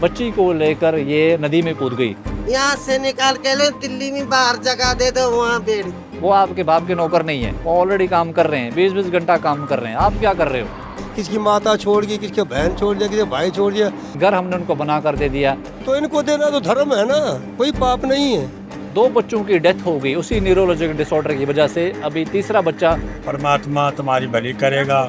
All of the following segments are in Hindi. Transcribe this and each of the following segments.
बच्ची को लेकर ये नदी में कूद गई। यहाँ से निकाल के ले दिल्ली में बाहर जगह दे दो, वहाँ बेड़। वो आपके बाप के नौकर नहीं है, वो ऑलरेडी काम कर रहे हैं, 20-20 घंटा काम कर रहे हैं। आप क्या कर रहे हो? किसकी माता छोड़ गई, किसके बहन छोड़ दिया, किसके भाई छोड़ दिया, घर हमने उनको बना कर दे दिया। तो इनको देना तो धर्म है ना, कोई पाप नहीं है। 2 बच्चों की डेथ हो गई उसी न्यूरोलॉजिकल डिसऑर्डर की वजह से। अभी तीसरा बच्चा, परमात्मा तुम्हारी भली करेगा।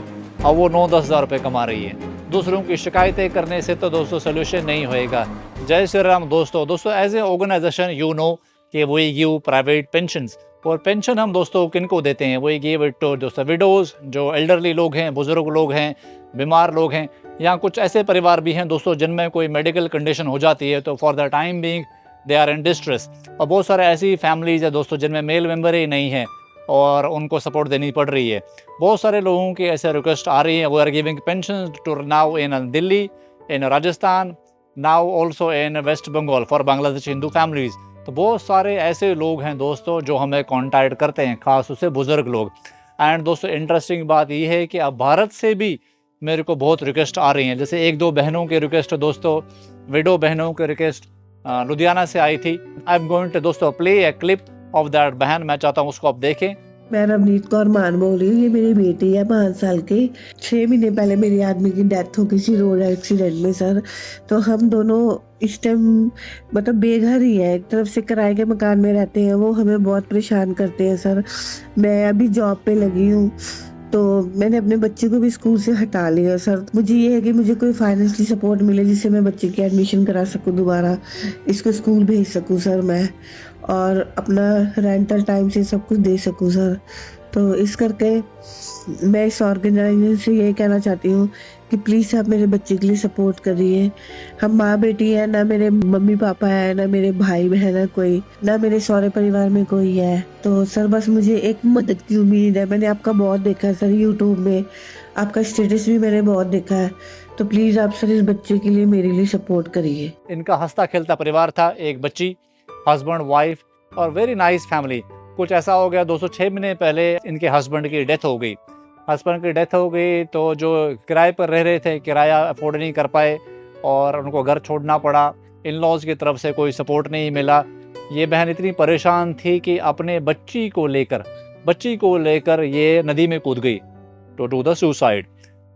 अब वो 9-10 हज़ार रुपये कमा रही है। दूसरों की शिकायतें करने से तो दोस्तों सोल्यूशन नहीं होएगा। जय श्री राम दोस्तों। As a organization you know कि वी गिव प्राइवेट पेंशंस, और पेंशन हम दोस्तों किनको देते हैं? वी गिव इट टू दोस्तों विडोज़, जो एल्डरली लोग हैं, बुजुर्ग लोग हैं, बीमार लोग हैं, या कुछ ऐसे परिवार भी हैं दोस्तों जिनमें कोई मेडिकल कंडीशन हो जाती है तो for the time being they are in distress. और बहुत सारे ऐसी फैमिलीज है दोस्तों जिनमें मेल मेंबर ही नहीं है और उनको सपोर्ट देनी पड़ रही है। बहुत सारे लोगों की ऐसे रिक्वेस्ट आ रही है। We are giving pension to now in Delhi, in Rajasthan, now also in west Bengal for Bangladesh Hindu families. तो बहुत सारे ऐसे लोग हैं दोस्तों जो हमें कॉन्टैक्ट करते हैं, खास उससे बुजुर्ग लोग। एंड दोस्तों इंटरेस्टिंग बात यह है कि अब भारत से भी मेरे को बहुत रिक्वेस्ट आ रही हैं। जैसे 1-2 बहनों की रिक्वेस्ट दोस्तों, विडो बहनों की रिक्वेस्ट लुधियाना से आई थी। आई एम गोइंग टू दोस्तों play A clip of that बहन। मैं चाहता हूँ उसको आप देखें। मैं नवनीत कौर मान बोल रही हूँ। ये मेरी बेटी है 5 साल की। 6 महीने पहले मेरी आदमी की डेथ हो गई थी रोड एक्सीडेंट में सर। तो हम दोनों इस टाइम मतलब बेघर ही है। एक तरफ से किराए के मकान में रहते हैं, वो हमें बहुत परेशान करते हैं सर। मैं अभी जॉब पे लगी हूँ, तो मैंने अपने बच्चे को भी स्कूल से हटा लिया सर। मुझे ये है कि मुझे कोई फाइनेंशियली सपोर्ट मिले जिससे मैं बच्चे की एडमिशन करा सकूँ, दोबारा इसको स्कूल भेज सकूँ सर मैं, और अपना रेंटल टाइम से सब कुछ दे सकूँ सर। तो इस करके मैं इस ऑर्गेनाइजेशन से ये कहना चाहती हूँ कि प्लीज़ आप मेरे बच्चे के लिए सपोर्ट करिए। हम माँ बेटी हैं, ना मेरे मम्मी पापा है, ना मेरे भाई बहन है कोई, ना मेरे सौरे परिवार में कोई है। तो सर बस मुझे एक मदद की उम्मीद है। मैंने आपका बहुत देखा है सर यूट्यूब में, आपका स्टेटस भी मैंने बहुत देखा है। तो प्लीज़ आप सर इस बच्चे के लिए मेरे लिए सपोर्ट करिए। इनका हंसता खेलता परिवार था, एक बच्ची, हस्बैंड, वाइफ और वेरी नाइस फैमिली। कुछ ऐसा हो गया दोस्तों, 6 महीने पहले इनके हस्बैंड की डेथ हो गई। हस्बैंड की डेथ हो गई तो जो किराए पर रह रहे थे, किराया अफोर्ड नहीं कर पाए और उनको घर छोड़ना पड़ा। इन लॉज की तरफ से कोई सपोर्ट नहीं मिला। ये बहन इतनी परेशान थी कि अपने बच्ची को लेकर ये नदी में कूद गई टू डू द सुसाइड।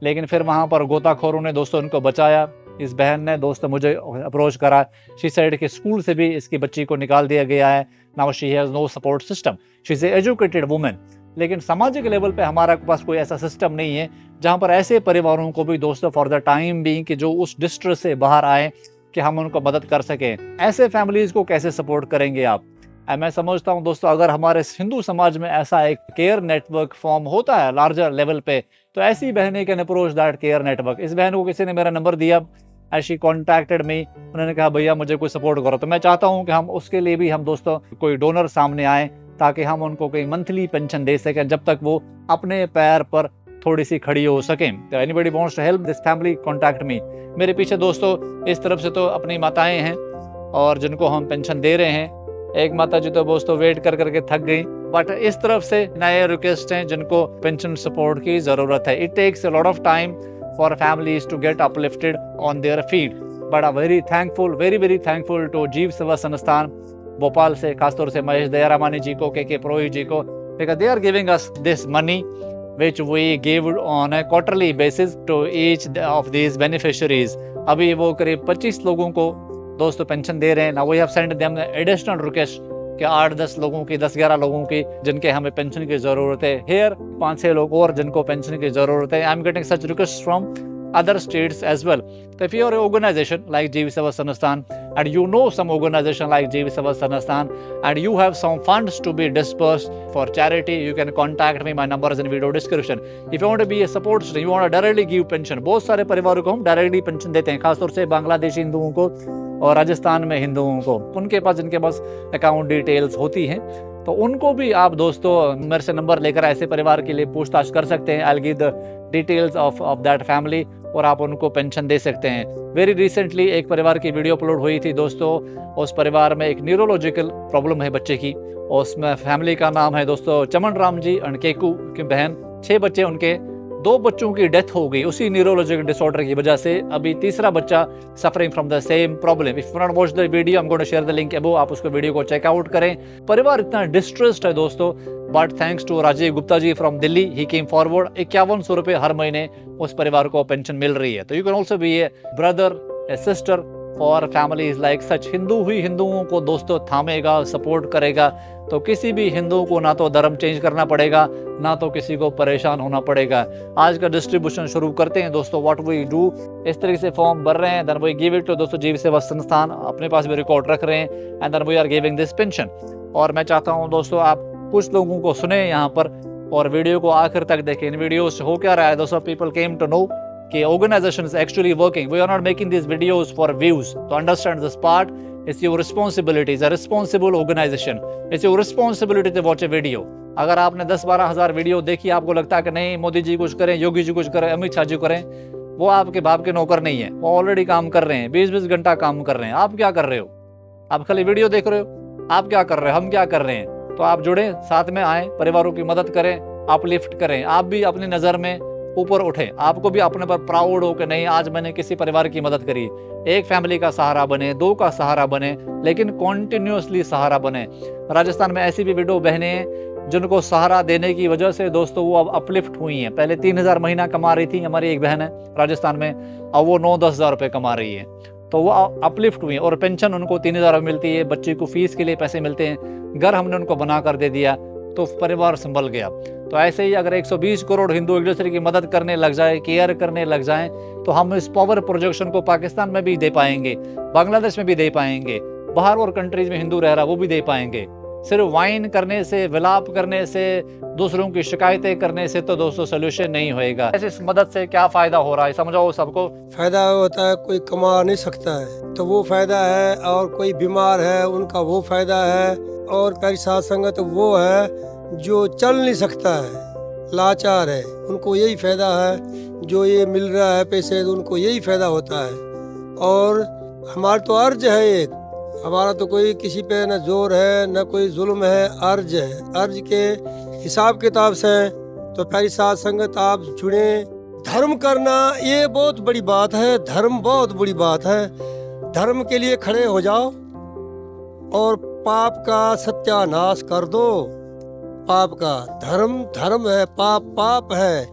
लेकिन फिर वहाँ पर गोताखोरों ने दोस्तों उनको बचाया। इस बहन ने दोस्तों मुझे अप्रोच करा। शी सेड कि स्कूल से भी इसकी बच्ची को निकाल दिया गया है। Now she has no support system. She is a educated women. लेकिन सामाजिक लेवल पे हमारे पास कोई ऐसा सिस्टम नहीं है जहाँ पर ऐसे परिवारों को भी दोस्तों फॉर द टाइम बीइंग कि जो उस डिस्ट्रेस से बाहर आए कि हम उनको मदद कर सकें। ऐसे फैमिलीज़ को कैसे सपोर्ट करेंगे आप? मैं समझता हूँ दोस्तों अगर हमारे हिंदू समाज में ऐसा एक केयर नेटवर्क फॉर्म होता है लार्जर लेवल पे, तो ऐसी बहनें can approach that care network. इस बहन को किसी ने मेरा नंबर दिया, एज शी कॉन्टैक्टेड मी। उन्होंने कहा भैया मुझे कोई सपोर्ट करो। तो मैं चाहता हूँ कि हम उसके लिए भी हम दोस्तों कोई डोनर सामने आए ताकि हम उनको कोई मंथली पेंशन दे सकें जब तक वो अपने पैर पर थोड़ी सी खड़ी हो सकें। Anybody wants to help this family, contact me. मेरे पीछे दोस्तों इस तरफ से तो अपनी माताएं हैं और जिनको हम पेंशन दे रहे हैं। एक माता जी तो दोस्तों वेट कर करके थक गई, बट इस तरफ से नए रिक्वेस्ट हैं जिनको पेंशन सपोर्ट की ज़रूरत है। It takes a lot of time for families to get uplifted on their feet, but I very thankful, very thankful to Jeev Seva संस्थान भोपाल से, खासतौर से महेश दयारामानी जी को, के पुरोहित जी को, because they are giving us this money which we give on a quarterly basis to each of these beneficiaries। अभी वो करीब 25 लोगों को दोस्तों पेंशन दे रहे हैं। Now we have sent them additional request कि 8-10 लोगों की, 10-11 लोगों की जिनके हमें पेंशन की ज़रूरत है। Here 5-6 लोग और जिनको पेंशन की ज़रूरत है। I am getting such requests from other states as well। So if you are an organization like जीव सेवा संस्थान and you know some organization like जीव सेवा संस्थान and you have some funds to be dispersed for charity, you can contact me, my number is in video description। If you want to be a support system, you want to directly give pension। बहुत सारे परिवारों को हम डायरेक्टली पेंशन देते हैं, खासतौर से बांग्लादेशी हिंदुओं को और राजस्थान में हिंदुओं को। उनके पास जिनके पास अकाउंट डिटेल्स होती हैं तो उनको भी आप दोस्तों मेरे से नंबर लेकर ऐसे परिवार के लिए पूछताछ कर सकते हैं। I will give the details of that family और आप उनको पेंशन दे सकते हैं। वेरी रिसेंटली एक परिवार की वीडियो अपलोड हुई थी दोस्तों। उस परिवार में एक न्यूरोलॉजिकल प्रॉब्लम है बच्चे की, और उसमें फैमिली का नाम है दोस्तों चमन राम जी एंड केकू की बहन। 6 बच्चे उनके 2 बच्चों की डेथ हो गई उसी न्यूरोलॉजिकल डिसऑर्डर की वजह से। अभी तीसरा बच्चा suffering from the same problem. If you not watch the video, I am going to share the link above, आप उसको वीडियो को चेकआउट करें। परिवार इतना डिस्ट्रेस्ड है दोस्तों, but thanks to Rajiv Gupta ji from Delhi, he came forward. 5100 रुपये हर महीने उस परिवार को पेंशन मिल रही है। तो you can also be a brother, a sister for families like such. Hindu ही हिंदुओं को दोस्तों थामेगा, सपोर्ट करेगा, तो किसी भी हिंदू को ना तो धर्म चेंज करना पड़ेगा, ना तो किसी को परेशान होना पड़ेगा। आज का डिस्ट्रीब्यूशन शुरू करते हैं दोस्तों। व्हाट वी डू, इस तरीके से फॉर्म भर रहे हैं, then we give it to दोस्तों जीव सेवा संस्थान, अपने पास भी रिकॉर्ड रख रहे हैं, and then we are giving this pension. और मैं चाहता हूं दोस्तों आप कुछ लोगों को सुने यहाँ पर और वीडियो को आखिर तक देखें। इन वीडियो से हो क्या रहा है दोस्तों, पीपल केम टू नो कि organization is actually working. We are not making these videos for views. To understand this part, it's your responsibility. It's a responsible organization. It's your responsibility to watch a video. अगर आपने 10-12 हज़ार वीडियो देखी, आपको लगता है कि नहीं मोदी जी कुछ करें, योगी जी कुछ करें, अमित शाह जी करें, वो आपके बाप के नौकर नहीं है। वो ऑलरेडी काम कर रहे हैं, 20-20 घंटा काम कर रहे हैं। आप क्या कर रहे हो? आप खाली वीडियो देख रहे हो। आप क्या कर रहे हो, हम क्या कर रहे हैं? तो आप जुड़े, साथ में आए, परिवारों की मदद करें, आप लिफ्ट करें, आप भी अपनी नज़र में ऊपर उठे, आपको भी अपने पर प्राउड हो कि नहीं आज मैंने किसी परिवार की मदद करी। एक फैमिली का सहारा बने, 2 का सहारा बने, लेकिन कॉन्टिन्यूसली सहारा बने। राजस्थान में ऐसी भी विडो बहनें हैं जिनको सहारा देने की वजह से दोस्तों वो अब अपलिफ्ट हुई हैं। पहले 3000 महीना कमा रही थी, हमारी एक बहन है राजस्थान में, अब वो 9-10 हज़ार रुपये कमा रही है। तो वो अपलिफ्ट हुई और पेंशन उनको 3000 मिलती है, बच्चे को फीस के लिए पैसे मिलते हैं, घर हमने उनको बना कर दे दिया, तो परिवार संभल गया। तो ऐसे ही अगर 120 करोड़ हिंदू एक दूसरे की मदद करने लग जाए, केयर करने लग जाएं, तो हम इस पावर प्रोजेक्शन को पाकिस्तान में भी दे पाएंगे, बांग्लादेश में भी दे पाएंगे, बाहर और कंट्रीज में हिंदू रह रहा वो भी दे पाएंगे। सिर्फ वाइन करने से, विलाप करने से, दूसरों की शिकायतें करने से तो दोस्तों सोल्यूशन नहीं होएगा। ऐसे इस मदद से क्या फायदा हो रहा है समझाओ सबको। फायदा होता है, कोई कमा नहीं सकता है तो वो फायदा है, और कोई बीमार है उनका वो फायदा है, और प्यारी साथ संगत वो है जो चल नहीं सकता है, लाचार है, उनको यही फायदा है। जो ये मिल रहा है पैसे, तो उनको यही फायदा होता है। और हमारा तो अर्ज है एक, हमारा तो कोई किसी पे न जोर है न कोई जुल्म है, अर्ज है। अर्ज के हिसाब किताब से तो प्यारी साथ संगत आप जुड़े। धर्म करना ये बहुत बड़ी बात है, धर्म बहुत बड़ी बात है। धर्म के लिए खड़े हो जाओ और पाप का सत्यानाश कर दो। पाप का धर्म धर्म है, पाप पाप है।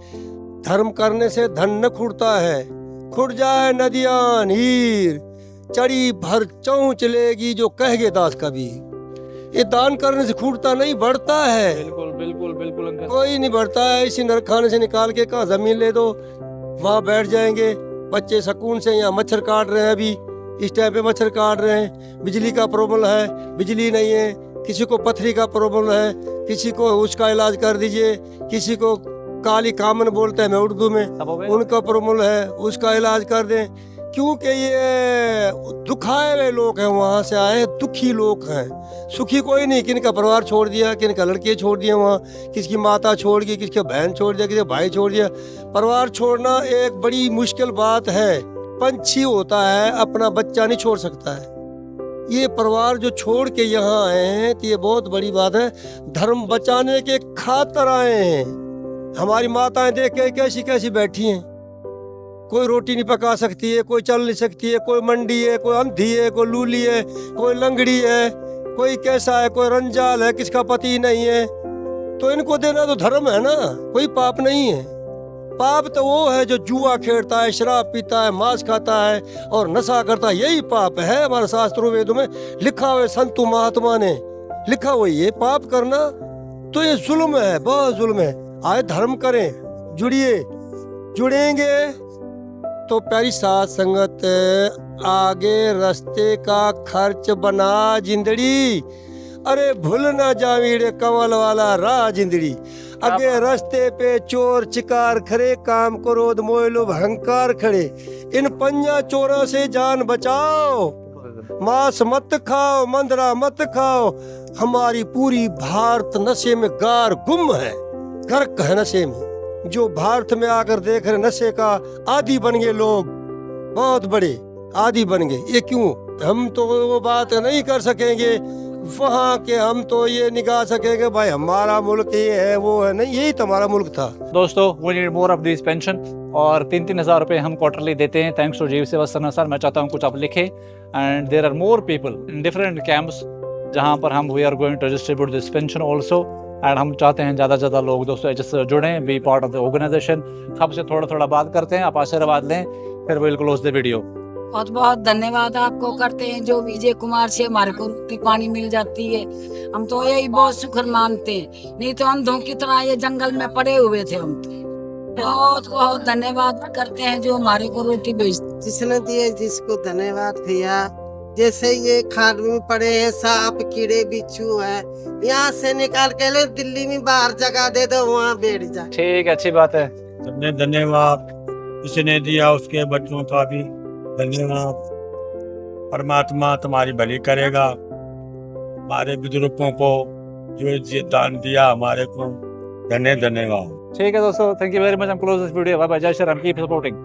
धर्म करने से धन न खुड़ता है, खुड़ जाए नदियां नीर, चढ़ी भर चौं चलेगी जो कह गए दास कबीर। ये दान करने से खुड़ता नहीं, बढ़ता है। बिल्कुल बिल्कुल बिल्कुल अंकल। कोई नहीं बढ़ता है। इसी नरखाने से निकाल के कहाँ जमीन ले दो, वहाँ बैठ जाएंगे बच्चे सुकून से। यहाँ मच्छर काट रहे हैं, अभी इस टाइम पे मच्छर काट रहे हैं। बिजली का प्रॉब्लम है, बिजली नहीं है। किसी को पथरी का प्रॉब्लम है, किसी को उसका इलाज कर दीजिए। किसी को काली कामन बोलते हैं मैं उर्दू में, उनका प्रॉब्लम है, उसका इलाज कर दें। क्योंकि ये दुखाए हुए लोग हैं, वहाँ से आए दुखी लोग हैं। सुखी कोई नहीं, किन का परिवार छोड़ दिया, किन का लड़के छोड़ दिए, वहाँ किसकी माता छोड़ गई, किसके बहन छोड़ दिया, किसके भाई छोड़ दिया। परिवार छोड़ना एक बड़ी मुश्किल बात है। पंछी होता है अपना बच्चा नहीं छोड़ सकता है, ये परिवार जो छोड़ के यहाँ आए हैं तो ये बहुत बड़ी बात है। धर्म बचाने के खातिर आए हैं। हमारी माताएं देख के कैसी कैसी बैठी हैं, कोई रोटी नहीं पका सकती है, कोई चल नहीं सकती है, कोई मंडी है, कोई अंधी है, कोई लूली है, कोई लंगड़ी है, कोई कैसा है, कोई रंजाल है, किसका पति नहीं है। तो इनको देना तो धर्म है ना, कोई पाप नहीं है। पाप तो वो है जो जुआ खेलता है, शराब पीता है, मांस खाता है और नशा करता है, यही पाप है। हमारे शास्त्रों वेदों में लिखा हुआ है, संतों महात्मा ने लिखा हुआ ये पाप करना तो ये जुल्म है, बहुत जुल्म है। आए धर्म करें, जुड़िए, जुड़ेंगे तो प्यारी साथ संगत आगे रास्ते का खर्च बना जिंदड़ी। अरे भूल ना जावीड़े कमल वाला राह जिंदड़ी। अगे रास्ते पे चोर चिकार खड़े, काम क्रोध मोह लोभ अहंकार खड़े। इन पंजा चोरों से जान बचाओ, मांस मत खाओ, मंदरा मत खाओ। हमारी पूरी भारत नशे में गार गुम है, गर्क है नशे में। जो भारत में आकर देख रहे नशे का आदी बन गए लोग, बहुत बड़े आदी बन गए। ये क्यों? हम तो वो बात नहीं कर सकेंगे, वहाँ के हम तो ये निकाल सकेंगे भाई हमारा मुल्क ये है वो है नहीं, यही तो हमारा मुल्क था। दोस्तों we need more of this pension, और 3-3 हज़ार रुपये हम क्वार्टरली देते हैं थैंक्स टू जीव सेवा संस्था सर। मैं चाहता हूँ कुछ आप लिखें, and there are more people in different camps जहाँ पर हम we are going to distribute this pension also, and हम चाहते हैं ज़्यादा से ज़्यादा लोग दोस्तों जिससे जुड़ें, be part of the organization. सबसे थोड़ा थोड़ा बात करते हैं, आप आशीर्वाद लें, फिर विल क्लोज द वीडियो। बहुत बहुत धन्यवाद आपको करते हैं जो विजय कुमार से हमारे को रोटी पानी मिल जाती है। हम तो यही बहुत शुक्र मानते हैं, नहीं तो अंधों की तरह ये जंगल में पड़े हुए थे हम तो। बहुत बहुत धन्यवाद करते हैं जो हमारे को रोटी भेजते। जिसने दिए जिसको धन्यवाद भैया। जैसे ये खाद में पड़े हैं, सांप कीड़े बिच्छू है, यहाँ से निकाल के ले दिल्ली में बाहर जगह दे दो, वहाँ बैठ जाए। ठीक है, अच्छी बात है। सबने धन्यवाद, जिसने दिया उसके बच्चों का भी धन्यवाद। परमात्मा तुम्हारी भली करेगा। हमारे बुजुर्गों को जो ये दान दिया हमारे को धन्यवाद। ठीक है दोस्तों, थैंक यू वेरी मच। हम close this video. Bye bye, जय श्री राम, कीप सपोर्टिंग।